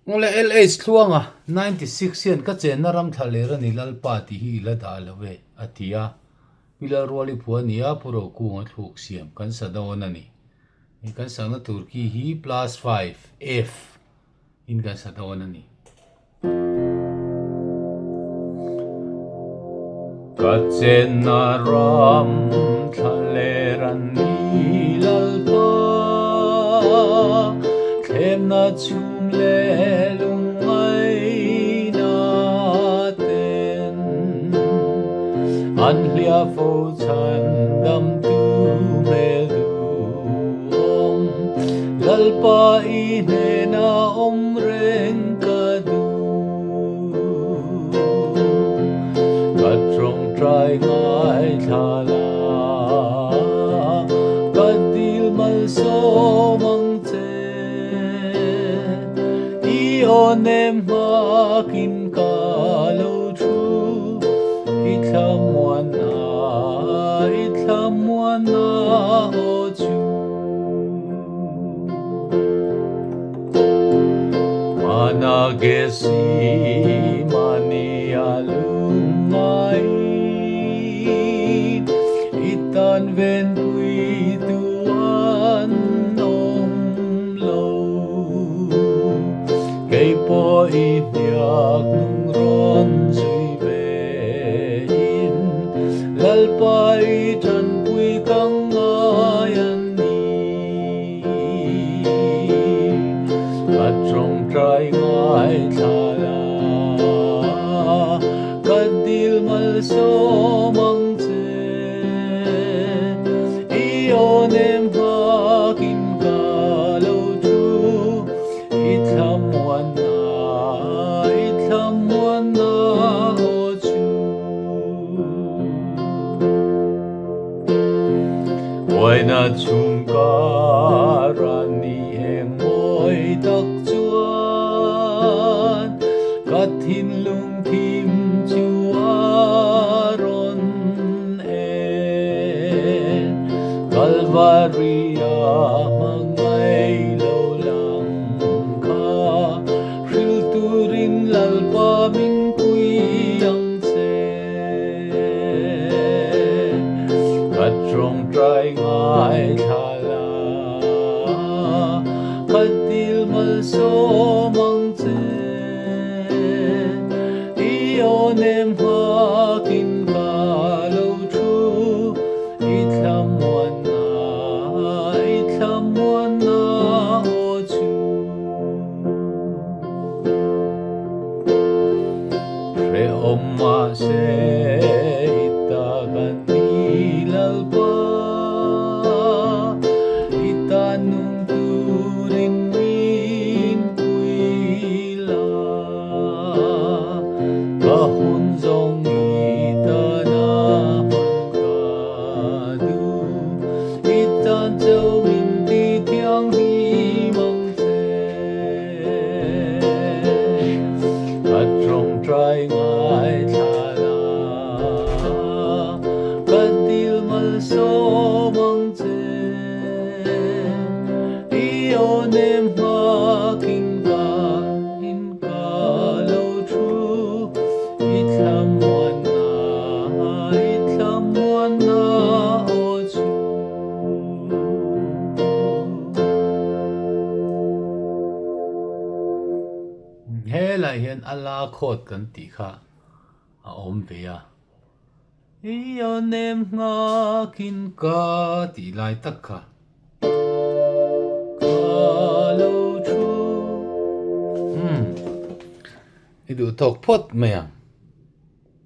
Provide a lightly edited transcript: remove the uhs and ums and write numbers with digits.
Ngole LH Tluanga96 hian ka chenna ram thlaler ani lalpa ti hi la da lawe atia pilar wali phuania puro kunga thluk siam kan sadon ani kan sana turki hi +5 F in kan sadon ani ka chenna ram thlaler ani lalpa klemna chum le an hlia fo chan dam tu mel du om lalpa I ne na om reng ka du ka trong trai ngai thala ka dil mal so mang che I on em ma kin ka lo thu ithamwana ochu mana gesi mani alumai itan ven pui tuan om lo kay po idyak nung ron Lalpa itan pui kang ngayan ni Katrong try ngai thala Kadil mal so mang che Iyon em hakin ka lo tu Itham wana Ôi na chung ka rani em ôi tak chuan Kat hin lung tim chuaron en Kalvaria mangai lo lang ka Ril turin lalpa min pui yang se Katrong try ngai thala Kadil mal so mang che Iyon em hakin ka lo thu Ithamwana ochu Re omma se itagan Lalpa itanung turin min puila kahun zong itana kadu itan châu min ti thiang hi mang se katrong trai ngai thala kadil mal so mang che Iyon em hakin ka lo thu Ithamwana ochu He lai hian ala khot kan ti kha a om ve a Iyon em hakin ka ti lai tak kha Idu tok pot maya